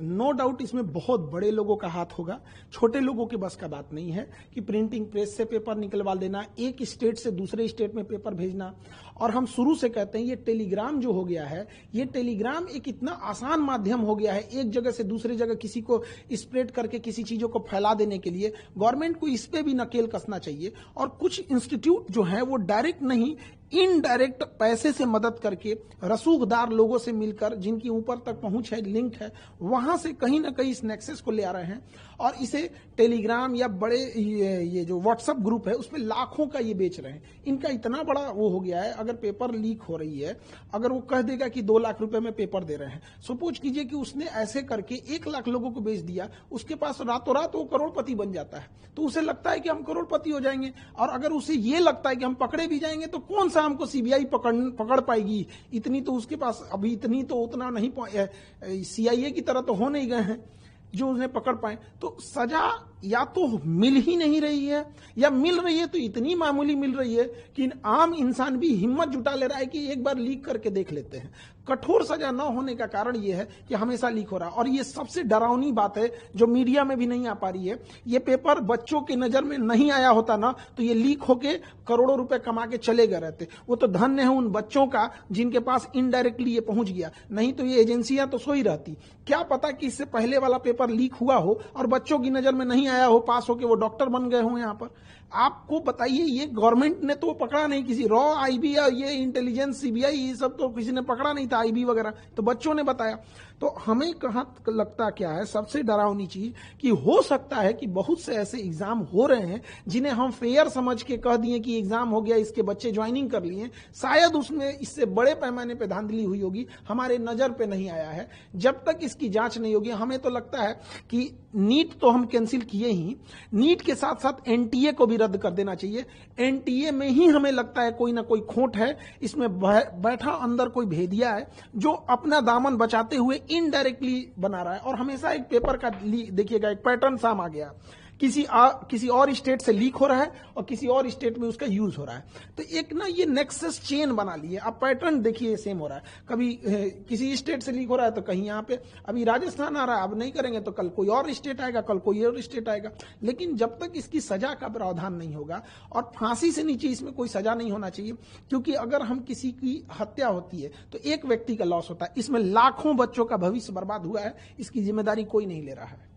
No doubt इसमें बहुत बड़े लोगों का हाथ होगा, छोटे लोगों के बस का बात नहीं है कि प्रिंटिंग प्रेस से पेपर निकलवा देना, एक स्टेट से दूसरे स्टेट में पेपर भेजना। और हम शुरू से कहते हैं ये टेलीग्राम जो हो गया है, ये टेलीग्राम एक इतना आसान माध्यम हो गया है एक जगह से दूसरी जगह किसी को स्प्रेड करके किसी चीजों को फैला देने के लिए। गवर्नमेंट को इस पे भी नकेल कसना चाहिए। और कुछ इंस्टीट्यूट जो है वो डायरेक्ट नहीं, इनडायरेक्ट पैसे से मदद करके रसूखदार लोगों से मिलकर, जिनकी ऊपर तक पहुंच है, लिंक है, वहां से कहीं ना कहीं इस नेक्सस को ले आ रहे हैं और इसे टेलीग्राम या बड़े ये जो व्हाट्सएप ग्रुप है उसमें लाखों का ये बेच रहे हैं। इनका इतना बड़ा वो हो गया है, अगर पेपर लीक हो रही है, अगर वो कह देगा कि 2 लाख रुपए में पेपर दे रहे हैं, सपोज कीजिए कि उसने ऐसे करके 1 लाख लोगों को बेच दिया, उसके पास रातों रात वो करोड़पति बन जाता है। तो उसे लगता है कि हम करोड़पति हो जाएंगे। और अगर उसे ये लगता है कि हम पकड़े भी जाएंगे तो कौन सा हमको सीबीआई पकड़ पाएगी, इतनी तो उसके पास अभी इतनी तो उतना नहीं, सीआईए की तरह तो हो नहीं गए हैं जो उन्हें पकड़ पाए। तो सजा या तो मिल ही नहीं रही है या मिल रही है तो इतनी मामूली मिल रही है कि आम इंसान भी हिम्मत जुटा ले रहा है कि एक बार लीक करके देख लेते हैं। कठोर सजा न होने का कारण यह है कि हमेशा लीक हो रहा है। और ये सबसे डरावनी बात है जो मीडिया में भी नहीं आ पा रही है। ये पेपर बच्चों की नजर में नहीं आया होता ना तो ये लीक होके करोड़ों रुपए कमा के चले गए रहते। वो तो धन्य है उन बच्चों का जिनके पास इनडायरेक्टली ये पहुंच गया, नहीं तो ये एजेंसियां तो सोई रहती। क्या पता कि इससे पहले वाला पेपर लीक हुआ हो और बच्चों की नजर में नहीं आया हो, पास होके वो डॉक्टर बन गए हो। यहाँ पर आपको बताइए, ये गवर्नमेंट ने तो पकड़ा नहीं, किसी रॉ आईबी या ये इंटेलिजेंस सीबीआई ये सब तो किसी ने पकड़ा नहीं था, आईबी वगैरह तो बच्चों ने बताया। तो हमें कहां लगता क्या है सबसे डरावनी चीज कि हो सकता है कि बहुत से ऐसे एग्जाम हो रहे हैं जिन्हें हम फेयर समझ के कह दिए कि एग्जाम हो गया, इसके बच्चे ज्वाइनिंग कर लिए, शायद उसमें इससे बड़े पैमाने पे धांधली हुई होगी, हमारे नजर पे नहीं आया है। जब तक इसकी जांच नहीं होगी, हमें तो लगता है कि नीट तो हम कैंसिल किए ही, नीट के साथ साथ एनटीए को भी रद्द कर देना चाहिए। एनटीए में ही हमें लगता है कोई ना कोई खोट है, इसमें बैठा अंदर कोई भेदिया है जो अपना दामन बचाते हुए इनडायरेक्टली बना रहा है। और हमेशा एक पेपर का देखिएगा एक पैटर्न साम आ गया, किसी और स्टेट से लीक हो रहा है और किसी और स्टेट में उसका यूज हो रहा है। तो एक ना ये नेक्सस चेन बना लिए। अब पैटर्न देखिए सेम हो रहा है, कभी किसी स्टेट से लीक हो रहा है तो कहीं यहाँ पे अभी राजस्थान आ रहा है, अब नहीं करेंगे तो कल कोई और स्टेट आएगा, कल कोई और स्टेट आएगा। लेकिन जब तक इसकी सजा का प्रावधान नहीं होगा, और फांसी से नीचे इसमें कोई सजा नहीं होना चाहिए, क्योंकि अगर हम किसी की हत्या होती है तो एक व्यक्ति का लॉस होता है, इसमें लाखों बच्चों का भविष्य बर्बाद हुआ है, इसकी जिम्मेदारी कोई नहीं ले रहा है।